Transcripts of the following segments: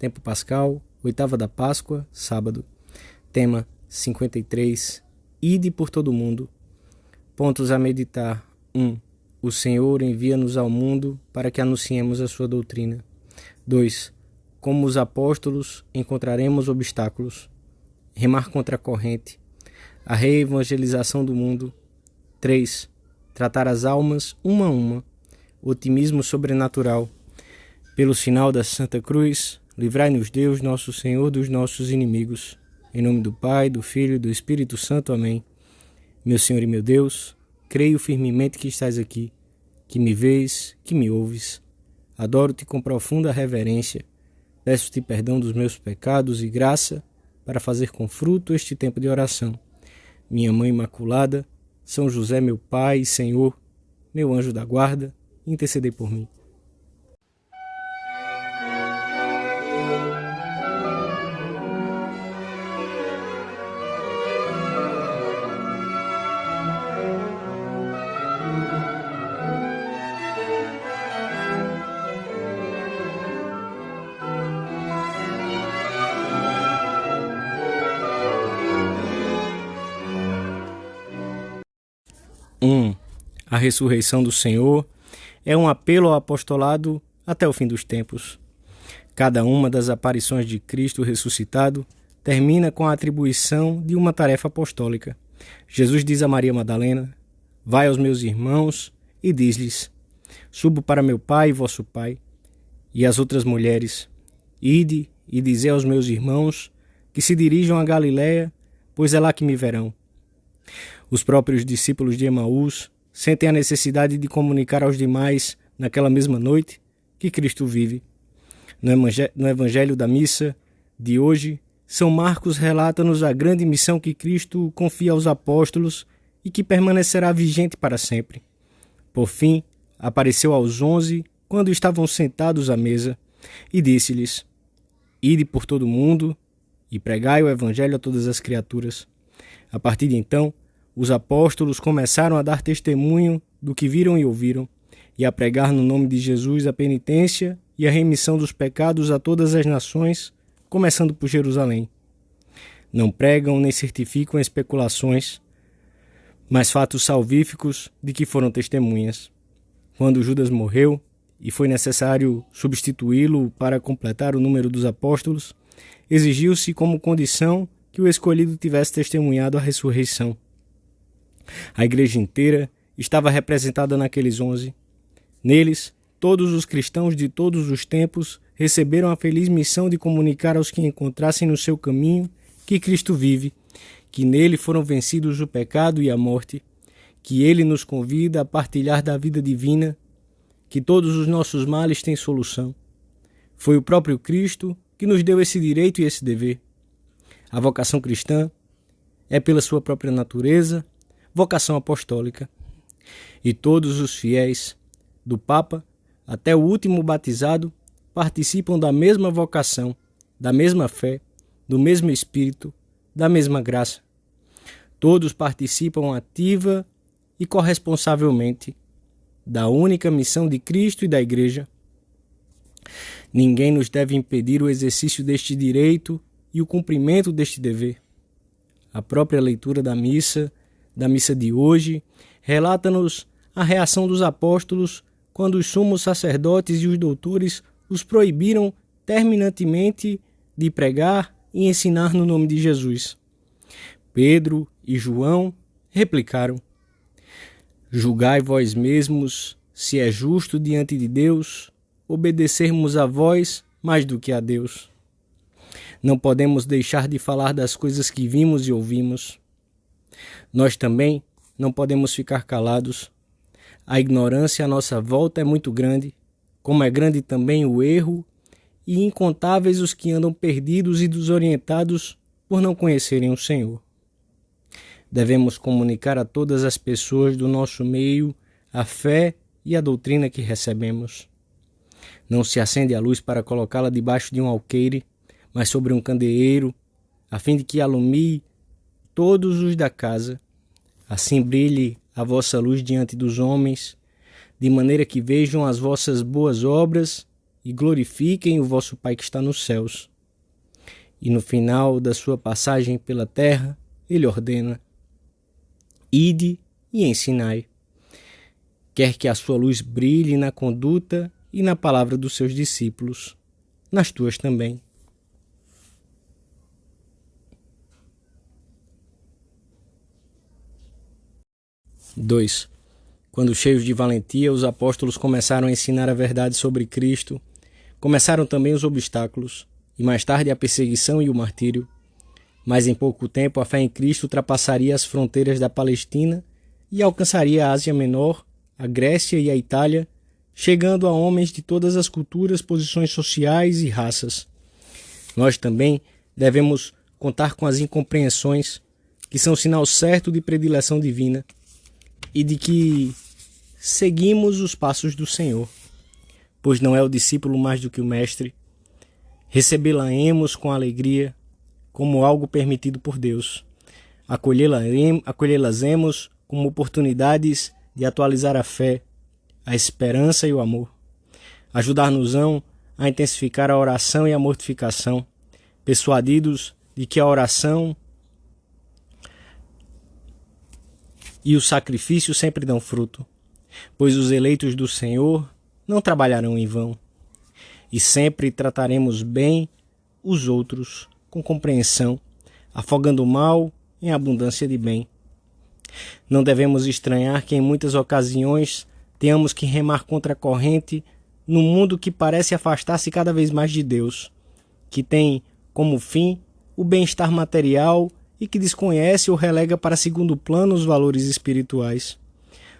tempo pascal, oitava da Páscoa, sábado. Tema 53, Ide por todo o mundo. Pontos a meditar. 1. O Senhor envia-nos ao mundo para que anunciemos a sua doutrina. 2. Como os apóstolos, encontraremos obstáculos. Remar contra a corrente. A reevangelização do mundo. 3. Tratar as almas uma a uma. Otimismo sobrenatural. Pelo sinal da Santa Cruz, livrai-nos Deus, nosso Senhor, dos nossos inimigos. Em nome do Pai, do Filho e do Espírito Santo. Amém. Meu Senhor e meu Deus, creio firmemente que estás aqui, que me vês, que me ouves. Adoro-te com profunda reverência. Peço-te perdão dos meus pecados e graça para fazer com fruto este tempo de oração. Minha Mãe Imaculada, São José, meu Pai e Senhor, meu anjo da guarda, intercedei por mim. A ressurreição do Senhor é um apelo ao apostolado até o fim dos tempos. Cada uma das aparições de Cristo ressuscitado termina com a atribuição de uma tarefa apostólica. Jesus diz a Maria Madalena: vai aos meus irmãos e diz-lhes: subo para meu Pai e vosso Pai. E às outras mulheres: ide e dizei aos meus irmãos que se dirijam a Galiléia, pois é lá que me verão. Os próprios discípulos de Emaús sentem a necessidade de comunicar aos demais, naquela mesma noite, que Cristo vive. No Evangelho da Missa de hoje, São Marcos relata-nos a grande missão que Cristo confia aos apóstolos e que permanecerá vigente para sempre. Por fim, apareceu aos 11, quando estavam sentados à mesa, e disse-lhes: ide por todo o mundo e pregai o Evangelho a todas as criaturas. A partir de então, os apóstolos começaram a dar testemunho do que viram e ouviram, e a pregar no nome de Jesus a penitência e a remissão dos pecados a todas as nações, começando por Jerusalém. Não pregam nem certificam especulações, mas fatos salvíficos de que foram testemunhas. Quando Judas morreu e foi necessário substituí-lo para completar o número dos apóstolos, exigiu-se como condição que o escolhido tivesse testemunhado a ressurreição. A igreja inteira estava representada naqueles 11. Neles, todos os cristãos de todos os tempos receberam a feliz missão de comunicar aos que encontrassem no seu caminho que Cristo vive, que nele foram vencidos o pecado e a morte, que ele nos convida a partilhar da vida divina, que todos os nossos males têm solução. Foi o próprio Cristo que nos deu esse direito e esse dever. A vocação cristã é, pela sua própria natureza, vocação apostólica. E todos os fiéis, do Papa até o último batizado, participam da mesma vocação, da mesma fé, do mesmo Espírito, da mesma graça. Todos participam ativa e corresponsavelmente da única missão de Cristo e da Igreja. Ninguém nos deve impedir o exercício deste direito e o cumprimento deste dever. A própria leitura da missa de hoje, relata-nos a reação dos apóstolos quando os sumos sacerdotes e os doutores os proibiram terminantemente de pregar e ensinar no nome de Jesus. Pedro e João replicaram: julgai vós mesmos se é justo diante de Deus obedecermos a vós mais do que a Deus. Não podemos deixar de falar das coisas que vimos e ouvimos. Nós também não podemos ficar calados. A ignorância à nossa volta é muito grande, como é grande também o erro, e incontáveis os que andam perdidos e desorientados por não conhecerem o Senhor. Devemos comunicar a todas as pessoas do nosso meio a fé e a doutrina que recebemos. Não se acende a luz para colocá-la debaixo de um alqueire, mas sobre um candeeiro, a fim de que alumie todos os da casa. Assim brilhe a vossa luz diante dos homens, de maneira que vejam as vossas boas obras e glorifiquem o vosso Pai que está nos céus. E no final da sua passagem pela terra, ele ordena: ide e ensinai. Quer que a sua luz brilhe na conduta e na palavra dos seus discípulos, nas tuas também. Dois. Quando cheios de valentia, os apóstolos começaram a ensinar a verdade sobre Cristo, começaram também os obstáculos, e mais tarde a perseguição e o martírio. Mas em pouco tempo a fé em Cristo ultrapassaria as fronteiras da Palestina e alcançaria a Ásia Menor, a Grécia e a Itália, chegando a homens de todas as culturas, posições sociais e raças. Nós também devemos contar com as incompreensões, que são sinal certo de predileção divina, e de que seguimos os passos do Senhor, pois não é o discípulo mais do que o mestre. Recebê-la-emos com alegria, como algo permitido por Deus. Acolhê-las-emos como oportunidades de atualizar a fé, a esperança e o amor. Ajudar-nos-ão a intensificar a oração e a mortificação, persuadidos de que a oração e o sacrifício sempre dão fruto, pois os eleitos do Senhor não trabalharão em vão. E sempre trataremos bem os outros com compreensão, afogando o mal em abundância de bem. Não devemos estranhar que em muitas ocasiões tenhamos que remar contra a corrente num mundo que parece afastar-se cada vez mais de Deus, que tem como fim o bem-estar material e que desconhece ou relega para segundo plano os valores espirituais.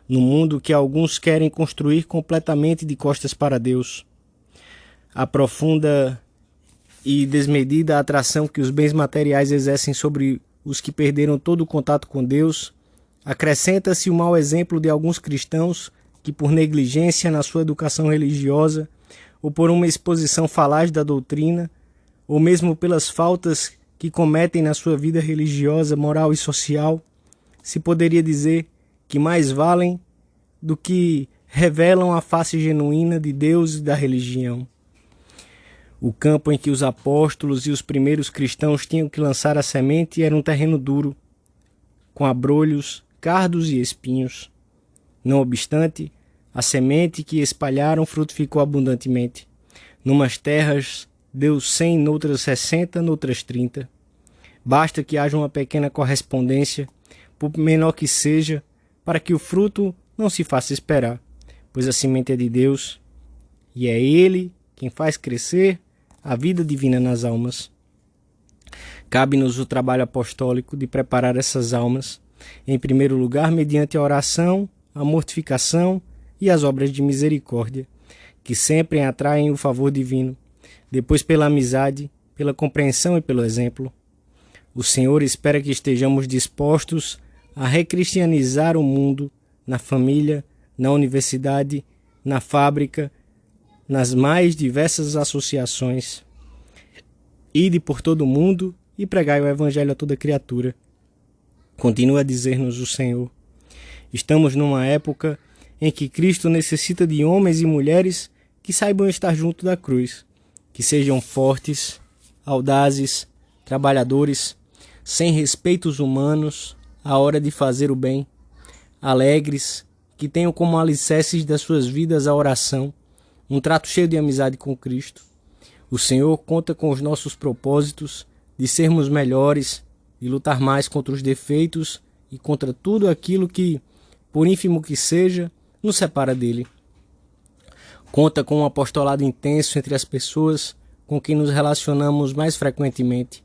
No mundo que alguns querem construir completamente de costas para Deus. A profunda e desmedida atração que os bens materiais exercem sobre os que perderam todo o contato com Deus, acrescenta-se o mau exemplo de alguns cristãos que, por negligência na sua educação religiosa, ou por uma exposição falaz da doutrina, ou mesmo pelas faltas que cometem na sua vida religiosa, moral e social, se poderia dizer que mais valem do que revelam a face genuína de Deus e da religião. O campo em que os apóstolos e os primeiros cristãos tinham que lançar a semente era um terreno duro, com abrolhos, cardos e espinhos. Não obstante, a semente que espalharam frutificou abundantemente. Numas terras deu 100, noutras 60, noutras 30. Basta que haja uma pequena correspondência, por menor que seja, para que o fruto não se faça esperar, pois a semente é de Deus, e é Ele quem faz crescer a vida divina nas almas. Cabe-nos o trabalho apostólico de preparar essas almas, em primeiro lugar mediante a oração, a mortificação e as obras de misericórdia, que sempre atraem o favor divino, depois pela amizade, pela compreensão e pelo exemplo. O Senhor espera que estejamos dispostos a recristianizar o mundo, na família, na universidade, na fábrica, nas mais diversas associações. Ide por todo o mundo e pregai o Evangelho a toda criatura. Continua a dizer-nos o Senhor. Estamos numa época em que Cristo necessita de homens e mulheres que saibam estar junto da cruz, que sejam fortes, audazes, trabalhadores, sem respeitos humanos, à hora de fazer o bem, alegres, que tenham como alicerces das suas vidas a oração, um trato cheio de amizade com Cristo. O Senhor conta com os nossos propósitos de sermos melhores, de lutar mais contra os defeitos e contra tudo aquilo que, por ínfimo que seja, nos separa dele. Conta com um apostolado intenso entre as pessoas com quem nos relacionamos mais frequentemente.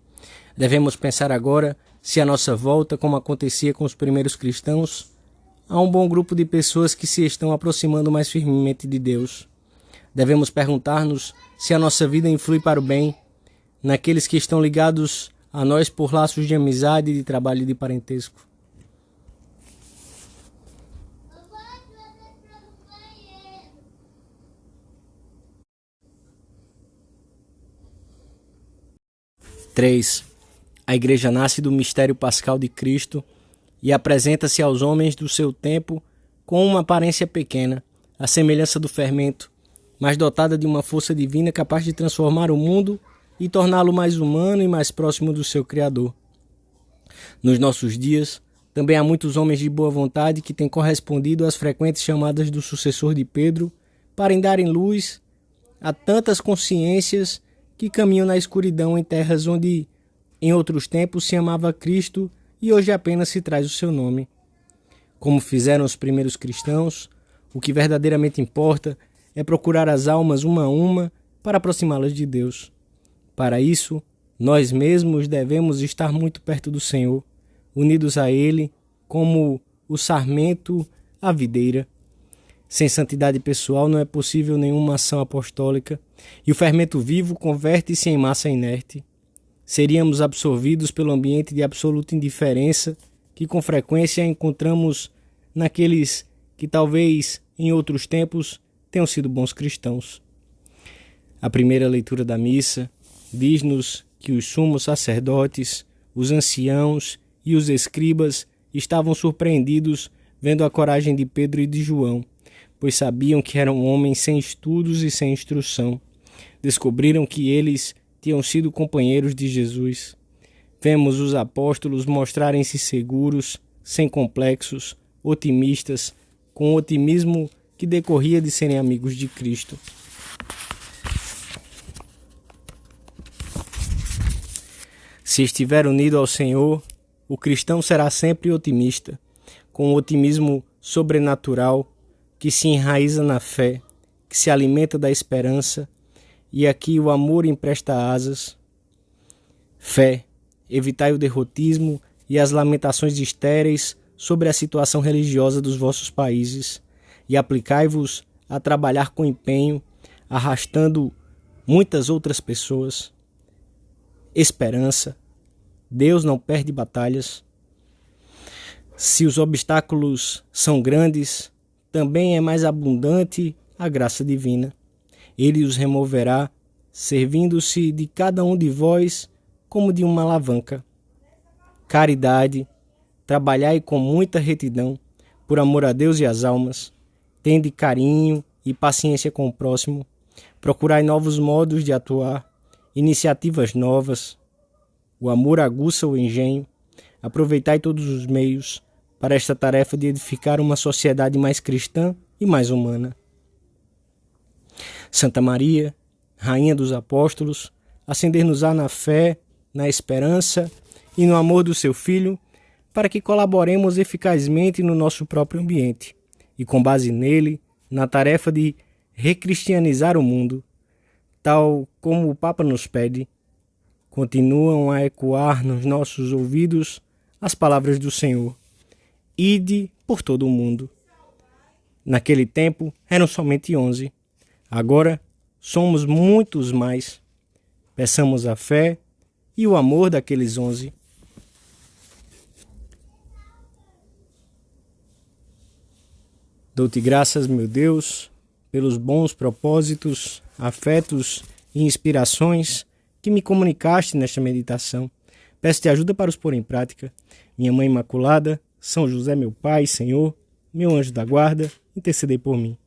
Devemos pensar agora se à nossa volta, como acontecia com os primeiros cristãos, há um bom grupo de pessoas que se estão aproximando mais firmemente de Deus. Devemos perguntar-nos se a nossa vida influi para o bem naqueles que estão ligados a nós por laços de amizade, de trabalho e de parentesco. Três. A Igreja nasce do mistério pascal de Cristo e apresenta-se aos homens do seu tempo com uma aparência pequena, à semelhança do fermento, mas dotada de uma força divina capaz de transformar o mundo e torná-lo mais humano e mais próximo do seu Criador. Nos nossos dias, também há muitos homens de boa vontade que têm correspondido às frequentes chamadas do sucessor de Pedro para darem luz a tantas consciências que caminham na escuridão em terras onde, em outros tempos, se amava Cristo e hoje apenas se traz o seu nome. Como fizeram os primeiros cristãos, o que verdadeiramente importa é procurar as almas uma a uma para aproximá-las de Deus. Para isso, nós mesmos devemos estar muito perto do Senhor, unidos a Ele como o sarmento à videira. Sem santidade pessoal não é possível nenhuma ação apostólica, e o fermento vivo converte-se em massa inerte. Seríamos absorvidos pelo ambiente de absoluta indiferença que com frequência encontramos naqueles que talvez em outros tempos tenham sido bons cristãos. A primeira leitura da missa diz-nos que os sumos sacerdotes, os anciãos e os escribas estavam surpreendidos vendo a coragem de Pedro e de João, pois sabiam que eram homens sem estudos e sem instrução. Descobriram que eles tinham sido companheiros de Jesus. Vemos os apóstolos mostrarem-se seguros, sem complexos, otimistas, com o otimismo que decorria de serem amigos de Cristo. Se estiver unido ao Senhor, o cristão será sempre otimista, com um otimismo sobrenatural que se enraiza na fé, que se alimenta da esperança, e aqui o amor empresta asas. Fé, evitai o derrotismo e as lamentações estéreis sobre a situação religiosa dos vossos países, e aplicai-vos a trabalhar com empenho, arrastando muitas outras pessoas. Esperança, Deus não perde batalhas. Se os obstáculos são grandes, também é mais abundante a graça divina. Ele os removerá, servindo-se de cada um de vós como de uma alavanca. Caridade, trabalhai com muita retidão, por amor a Deus e às almas. Tende carinho e paciência com o próximo. Procurai novos modos de atuar, iniciativas novas. O amor aguça o engenho. Aproveitai todos os meios para esta tarefa de edificar uma sociedade mais cristã e mais humana. Santa Maria, Rainha dos Apóstolos, acender-nos-á na fé, na esperança e no amor do seu Filho, para que colaboremos eficazmente no nosso próprio ambiente e, com base nele, na tarefa de recristianizar o mundo, tal como o Papa nos pede. Continuam a ecoar nos nossos ouvidos as palavras do Senhor: Ide por todo o mundo. Naquele tempo eram somente 11. Agora somos muitos mais. Peçamos a fé e o amor daqueles 11. Dou-te graças, meu Deus, pelos bons propósitos, afetos e inspirações que me comunicaste nesta meditação. Peço-te ajuda para os pôr em prática. Minha Mãe Imaculada, São José, meu Pai, Senhor, meu anjo da guarda, intercedei por mim.